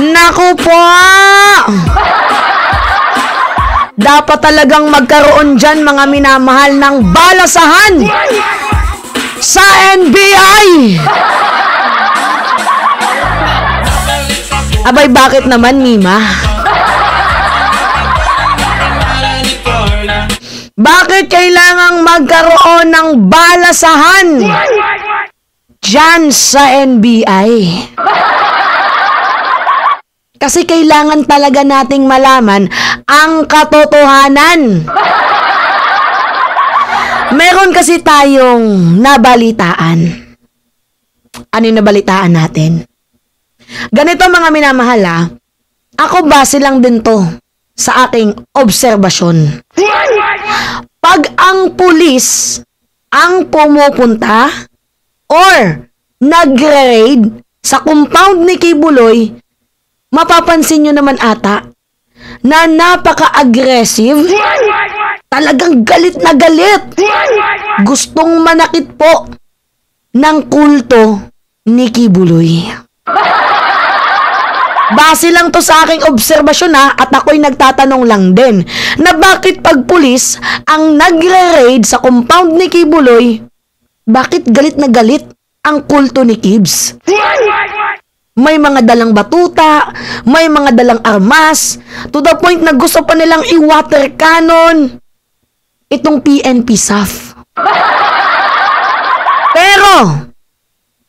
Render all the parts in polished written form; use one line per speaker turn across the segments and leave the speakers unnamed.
Naku po! Dapat talagang magkaroon dyan, mga minamahal, ng balasahan sa NBI! Abay, bakit naman, Mima? Bakit kailangang magkaroon ng balasahan dyan sa NBI? Kasi kailangan talaga nating malaman ang katotohanan. Meron kasi tayong nabalitaan. Ano yung nabalitaan natin? Ganito, mga minamahal, ako base lang din to sa aking obserbasyon. Pag ang pulis ang pumupunta or nagre-raid sa compound ni Kibuloy, mapapansin nyo naman ata na napaka-aggressive, talagang galit na galit, gustong manakit po ng kulto ni Kibuloy. Base lang to sa aking obserbasyon, at ako'y nagtatanong lang din na bakit pag pulis ang nagre-raid sa compound ni Kibuloy, bakit galit na galit ang kulto ni Kibs? May mga dalang batuta, may mga dalang armas, to the point na gusto pa nilang i-water cannon itong PNP SAF. Pero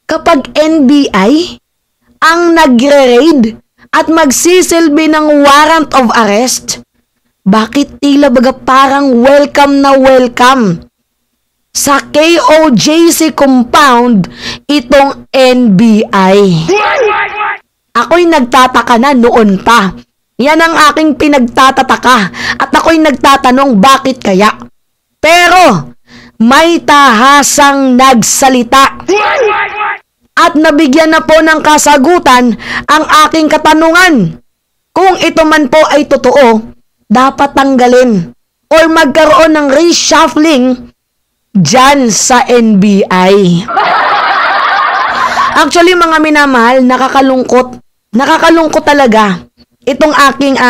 kapag NBI ang nagre-raid at magsisilbi ng warrant of arrest, bakit tila baga parang welcome na welcome sa KOJC compound itong NBI? Ako'y nagtataka na noon pa. Yan ang aking pinagtatataka at ako'y nagtatanong bakit kaya. Pero may tahasang nagsalita at nabigyan na po ng kasagutan ang aking katanungan. Kung ito man po ay totoo, dapat tanggalin or magkaroon ng reshuffling dyan sa NBI. Actually, mga minamahal, nakakalungkot. Nakakalungkot talaga itong aking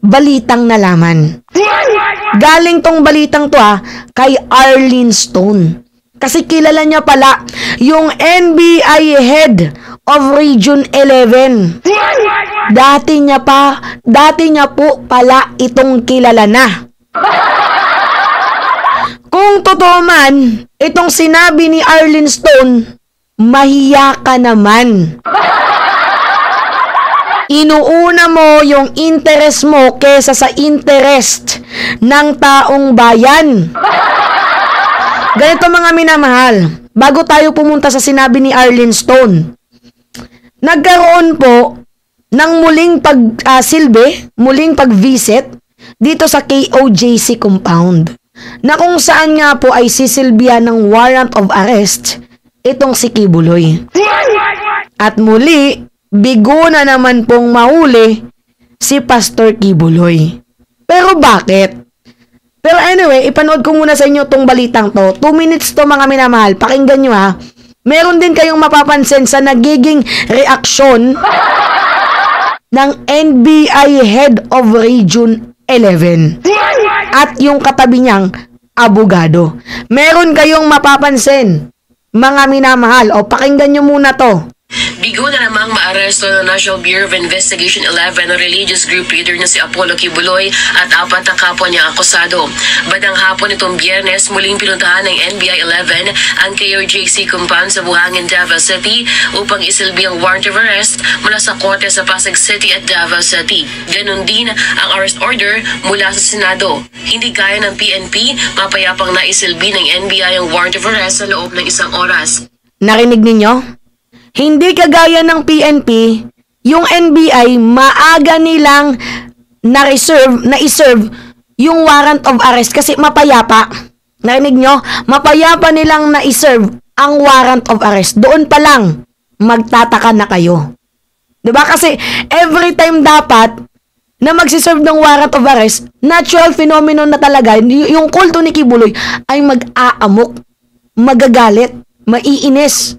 balitang nalaman. Galing tong balitang to kay Arlene Stone. Kasi kilala niya pala yung NBI head of Region 11. Dati niya po pala itong kilala na. Kung totoo man, itong sinabi ni Arlene Stone, mahiya ka naman. Inuuna mo yung interest mo kesa sa interest ng taong bayan. Ganito, mga minamahal, bago tayo pumunta sa sinabi ni Arlene Stone, nagkaroon po ng muling pagsilbi, muling pag-visit dito sa KOJC compound, na kung saan nga po ay sisilbihan ng warrant of arrest itong si Kibuloy. At muli, bigo na naman pong mahuli si Pastor Kibuloy. Pero bakit? Pero anyway, ipanood ko muna sa inyo tong balitang to. 2 minutes to, mga minamahal. Pakinggan nyo Meron din kayong mapapansin sa nagiging reaksyon ng NBI Head of Region 11 at yung katabi niyang abogado. Meron kayong mapapansin, mga minamahal. O, pakinggan nyo muna to.
Bigo na namang maaresto ng National Bureau of Investigation 11 na religious group leader na si Apollo Kibuloy at 4 na kapwa niya akusado. Bandang hapon itong Biyernes, muling pinuntahan ng NBI 11 ang KOJC compound sa Buhangin, Davao City upang isilbi ang warrant of arrest mula sa korte sa Pasig City at Davao City. Ganon din ang arrest order mula sa Senado. Hindi gaya ng PNP, mapayapang naisilbi ng NBI ang warrant of arrest sa loob ng 1 oras.
Narinig ninyo? Hindi kagaya ng PNP, yung NBI maaga nilang na-iserve yung warrant of arrest kasi mapayapa. Narinig nyo? Mapayapa nilang na-iserve ang warrant of arrest. Doon pa lang, magtataka na kayo. Diba? Kasi every time dapat na magsiserve ng warrant of arrest, natural phenomenon na talaga, yung kulto ni Kibuloy ay mag-aamok, magagalit, maiinis.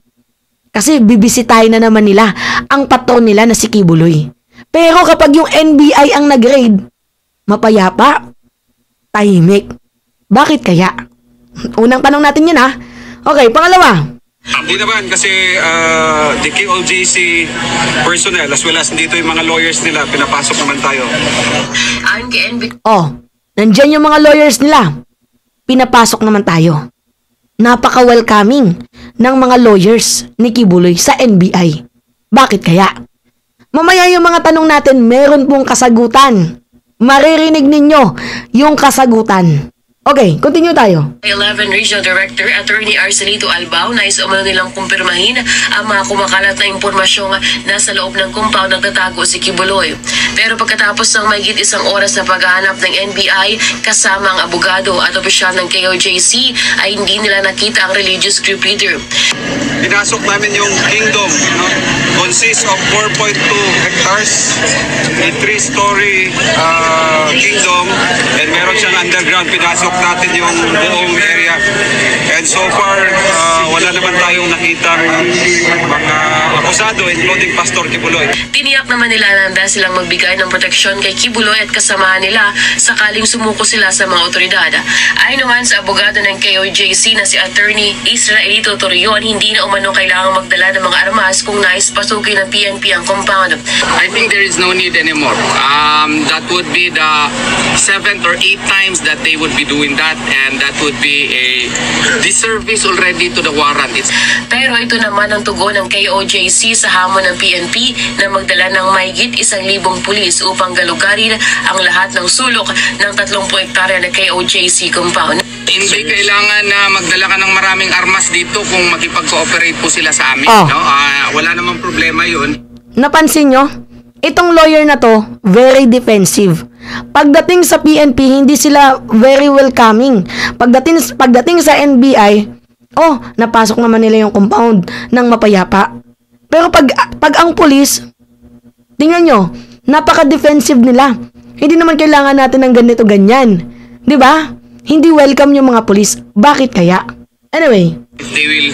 Kasi bibisitahin na naman nila ang patron nila na si Kibuloy. Pero kapag yung NBI ang nag-raid, mapayapa, tahimik. Bakit kaya? Unang tanong natin yan ha. Okay, pangalawa.
Hindi naman kasi the KOJC personnel as well as dito yung mga lawyers nila, pinapasok naman tayo.
Ayon kay NB
Oh, nandyan yung mga lawyers nila. Pinapasok naman tayo. Napaka-welcoming ng mga lawyers ni Kibuloy sa NBI. Bakit kaya? Mamaya yung mga tanong natin, meron pong kasagutan. Maririnig ninyo yung kasagutan. Okay, continue tayo.
11 Regional Director Attorney Arcelito Albao nais umano nilang kumpirmahin ang mga kumakalat na impormasyong nasa loob ng compound nagtatago si Kibuloy. Pero pagkatapos ng mahigit isang oras na paghahanap ng NBI kasama ang abogado at opisyal ng KOJC ay hindi nila nakita ang religious group leader.
Pinasok namin yung kingdom, no? Consists of 4.2 hectares, a 3-story kingdom, and meron siyang underground. Pinasok natin yung buong area. And so far, wala naman tayong nakitang mga akusado, including Pastor Kibuloy.
Tiniyak naman nila na handa silang magbigay ng proteksyon kay Kibuloy at kasamahan nila sakaling sumuko sila sa mga otoridad. Ayon naman sa abogado ng KOJC na si Attorney Israelito Torreon, hindi na umano kailangang magdala ng mga armas kung nais pasukin ng PNP ang compound.
I think there is no need anymore. That would be the 7th or 8th times that they would be doing that, and that would be a disservice already to the warrant.
Pero ito naman ang tugon ng KOJC sa hamon ng PNP na magdala ng mahigit 1,000 pulis upang galugarin ang lahat ng sulok ng 30 hektarya na KOJC compound.
Hindi kailangan na magdala ka ng maraming armas dito kung makipag-cooperate po sila sa amin.
Oh.
No? Wala namang problema yun.
Napansin nyo? Itong lawyer na to, very defensive. Pagdating sa PNP, hindi sila very welcoming. Pagdating sa NBI, oh, napasok naman nila yung compound ng mapayapa. Pero pag ang pulis, tingnan nyo, napaka-defensive nila. Hindi naman kailangan natin ng ganito ganyan. 'Di ba? Hindi welcome yung mga pulis. Bakit kaya? Anyway,
If they will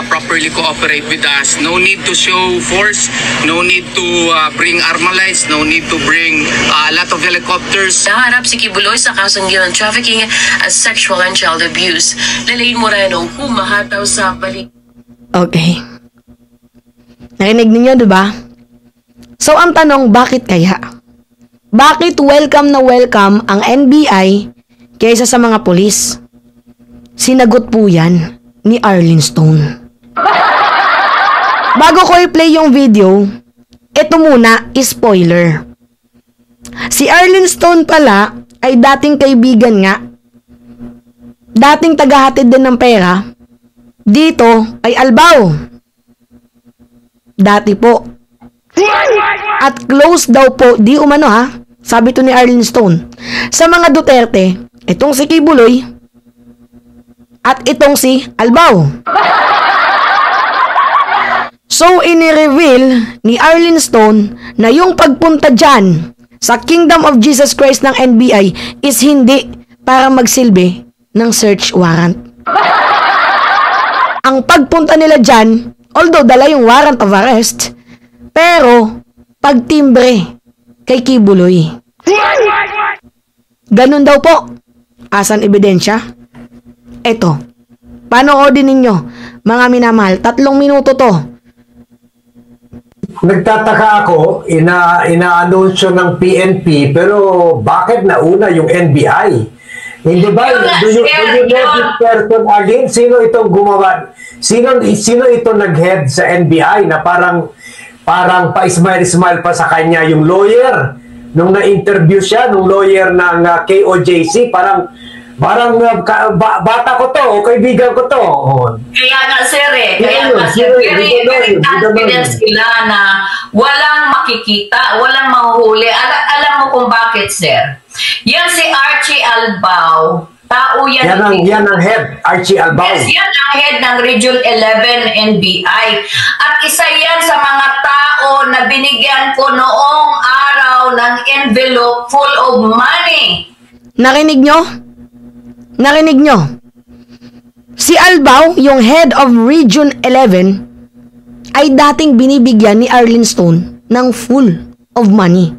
properly cooperate with us, no need to show force, no need to bring armalites, no need to bring a lot of helicopters.
Naharap si Kibuloy sa kasong human trafficking at sexual and child abuse. Lalain Moreno, humahataw sa balik.
okay. Narinig ninyo, diba? So, ang tanong, bakit kaya? Bakit welcome na welcome ang NBI kaysa sa mga pulis? Sinagot po yan ni Arlene Stone. Bago ko i-play yung video, ito muna, spoiler. Si Arlene Stone pala ay dating kaibigan nga, dating tagahatid din ng pera, dito ay Albao. Dati po. At close daw po, di umano ha, sabi to ni Arlene Stone, sa mga Duterte, itong si Kibuloy, at itong si Albao. So, ini-reveal ni Arlene Stone na yung pagpunta dyan sa Kingdom of Jesus Christ ng NBI is hindi para magsilbi ng search warrant. Ang pagpunta nila dyan, although dala yung warrant of arrest, pero pagtimbre kay Kibuloy. Ganun daw po. Asan ebidensya? Eto, panoodin ninyo, mga minamahal, 3 minuto to.
Nagtataka ako, ina-anunsyo ng PNP, pero bakit nauna yung NBI? Hindi ba? Do you know this person again? Sino itong gumawa? Sino ito nag-head sa NBI na parang pa-smile-smile pa sa kanya yung lawyer? Nung na-interview siya, nung lawyer ng KOJC, parang bata ko to, o kaibigan ko to.
Kaya nga sir
Kaya nga,
very confident sila na walang makikita, walang mahuhuli. Alam mo kung bakit sir? Yan si Archie Albao, tao yan.
Yan ang head, Archie Albao.
Yes, yan ang head ng Region 11 NBI. At isa yan sa mga tao na binigyan ko noong araw ng envelope full of money.
Narinig nyo? Narinig nyo? Si Albao, yung head of Region 11, ay dating binibigyan ni Arlene Stone ng full of money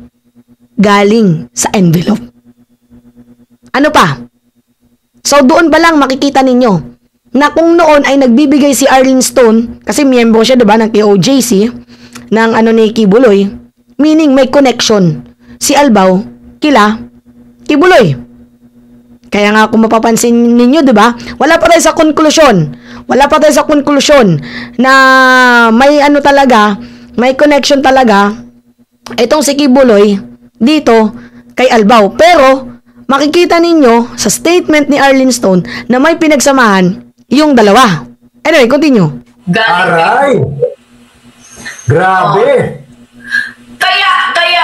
galing sa envelope. Ano pa? So doon pa lang makikita ninyo na kung noon ay nagbibigay si Arlene Stone, kasi miyembro siya diba ng KOJC, ng ni Kibuloy, meaning may connection si Albao kila Kibuloy. Kaya nga kung mapapansin ninyo, diba, wala pa tayo sa konklusyon na may talaga, may connection talaga itong si Kibuloy dito kay Albao. Pero makikita ninyo sa statement ni Arlene Stone na may pinagsamahan yung dalawa. Anyway, continue.
Aray! Grabe!
Kaya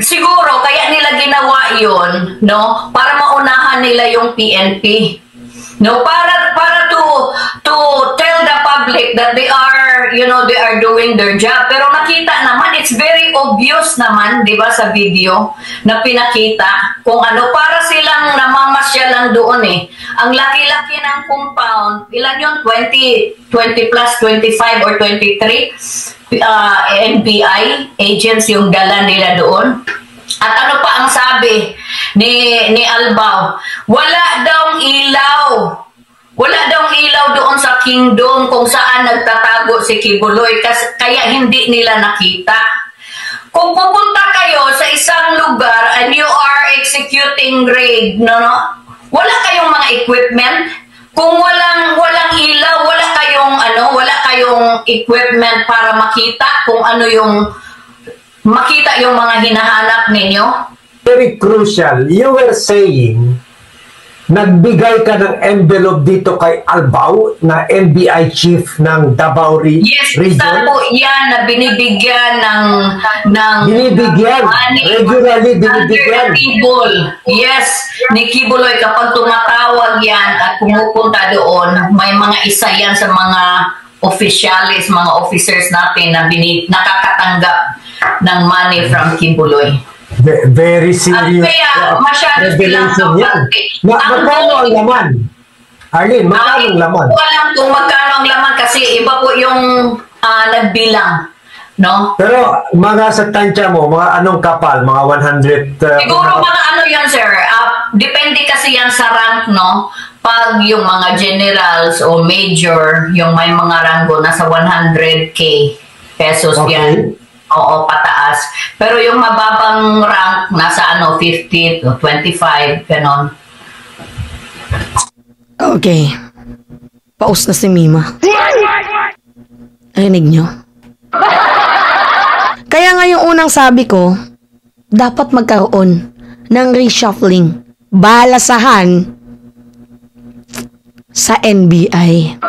siguro kaya nila ginawa 'yon, no? Para maunahan nila yung PNP. No, para to tell the public that they are, they are doing their job. Pero nakita naman, it's very obvious naman, 'di ba, sa video na pinakita kung para silang namamasyal lang doon eh. Ang laki-laki ng compound, ilan yun? 20 plus 25 or 23 NBI agents yung dala nila doon. At ano pa ang sabi ni Albao? Wala daw ilaw doon sa kingdom kung saan nagtatago si Kibuloy, kaya hindi nila nakita. Kung pupunta kayo sa isang lugar and you are executing raid, wala kayong mga equipment. Kung walang ilaw, wala kayong equipment para makita kung makita yung mga hinahanap ninyo.
Very crucial. You were saying, nagbigay ka ng envelope dito kay Albao na NBI chief ng Davao Region?
Yes, isa po yan na binibigyan ng
regularly binibigyan.
Yes, ni Kibuloy kapag tumatawag yan at pumupunta doon, may mga isa yan sa mga officials, mga officers natin na nakakatanggap ng money from Kibuloy.
Very serious.
At kaya masyado silang
magkano ang laman? Arlene, magkano ang laman?
Hindi ko alam kung magkano ang laman kasi iba po yung nagbilang. No?
Pero mga sa tansya mo, mga anong kapal? Mga 100?
Siguro mga yan, sir. Depende kasi yan sa rank, no? Pag yung mga generals o major, yung may mga ranggo, nasa 100K pesos yan. Oo, pataas. Pero yung mababang rank, nasa 50 to 25, ganon.
Okay. Paus na si Mima. Rinig nyo? Kaya nga yung unang sabi ko, dapat magkaroon ng reshuffling, balasahan sa NBI.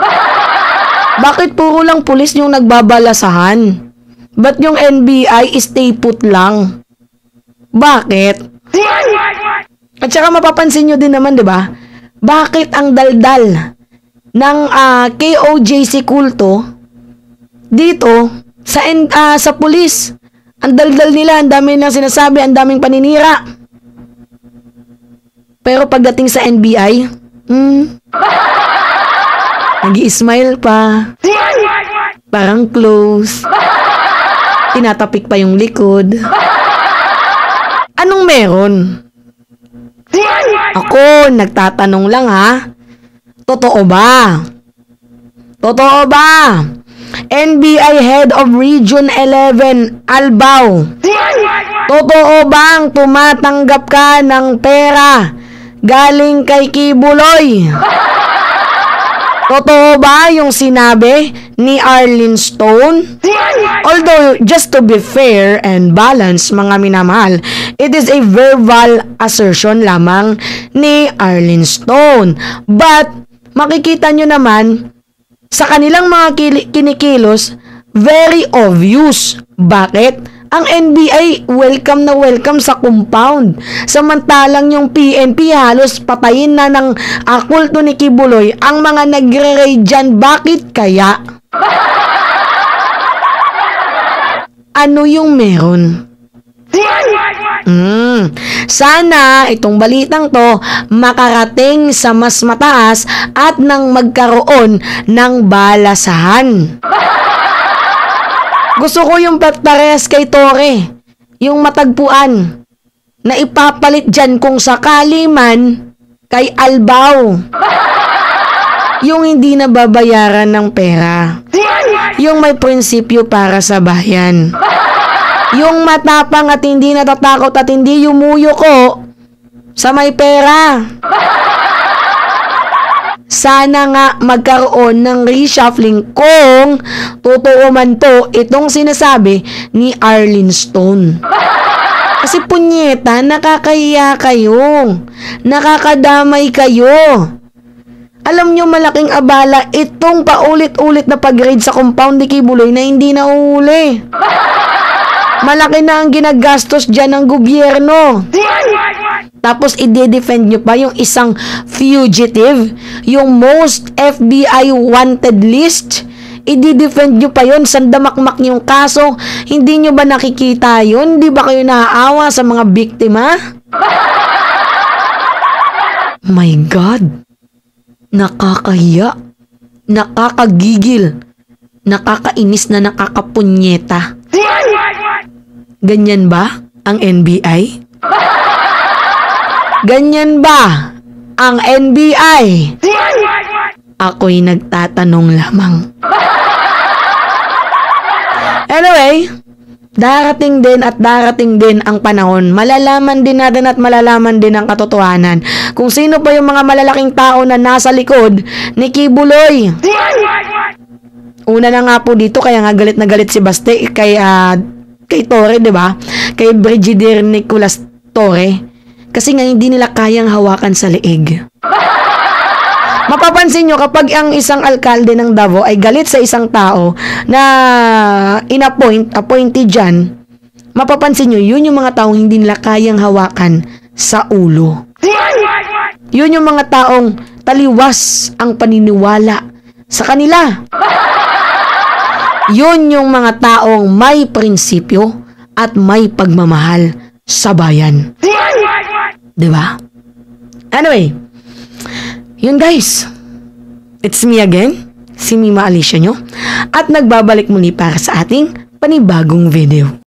Bakit puro lang pulis yung nagbabalasahan? Ba't yung NBI stay put lang? Bakit? At saka mapapansin nyo din naman, diba? Bakit ang daldal ng KOJC kulto dito sa pulis? Ang daldal nila, ang dami nang sinasabi, ang daming paninira. Pero pagdating sa NBI, nag-i-smile pa. Parang close. Tinatapik pa yung likod. Anong meron? Ako, nagtatanong lang ha. Totoo ba? Totoo ba? NBI Head of Region 11, Albao. Totoo bang tumatanggap ka ng pera galing kay Kibuloy? Totoo ba yung sinabi ni Arlene Stone? Although, just to be fair and balanced, mga minamahal, it is a verbal assertion lamang ni Arlene Stone. But, makikita nyo naman, sa kanilang mga kinikilos, very obvious. Bakit? Ang NBI welcome na welcome sa compound. Samantalang yung PNP halos patayin na ng kulto ni Kibuloy ang mga nagre-raid dyan. Bakit kaya? Ano yung meron? Sana itong balitang to makarating sa mas mataas at nang magkaroon ng balasahan. Gusto ko yung parehas kay Tore. Yung matagpuan na ipapalit dyan kung sakali man kay Albao. Yung hindi nababayaran ng pera. Yung may prinsipyo para sa bayan. Yung matapang at hindi natatakot at hindi yumuyuko sa may pera. Sana nga magkaroon ng reshuffling kung totoo man to itong sinasabi ni Arlene Stone. Kasi punyeta, nakakahiya kayo. Nakakadamay kayo. Alam nyo malaking abala itong paulit-ulit na pag-raid sa compound ni Kibuloy na hindi nauuli. Malaki na ang ginagastos dyan ng gobyerno. Tapos i-defend nyo pa yung isang fugitive, yung most FBI wanted list. I-defend nyo pa yun, sandamakmak yung kaso. Hindi nyo ba nakikita yun? Di ba kayo naaawa sa mga biktima? My God. Nakakahiya. Nakakagigil. Nakakainis na nakakapunyeta. Ganyan ba ang NBI? Ganyan ba ang NBI? Ako'y nagtatanong lamang. Anyway, darating din ang panahon. Malalaman din natin at malalaman din ang katotohanan kung sino pa yung mga malalaking tao na nasa likod ni Kibuloy. Una na nga po dito, kaya nga galit na galit si Baste kay Tore, di ba? Kay Brigadier Nicolas Tore. Kasi nga hindi nila kayang hawakan sa leeg. Mapapansin nyo kapag ang isang alkalde ng Davao ay galit sa isang tao na appointee dyan, mapapansin nyo, yun yung mga taong hindi nila kayang hawakan sa ulo. Yun yung mga taong taliwas ang paniniwala sa kanila. Yun yung mga taong may prinsipyo at may pagmamahal sa bayan. Diba? Anyway, yun guys. It's me again, si Mima Alicia nyo, at nagbabalik muli para sa ating panibagong video.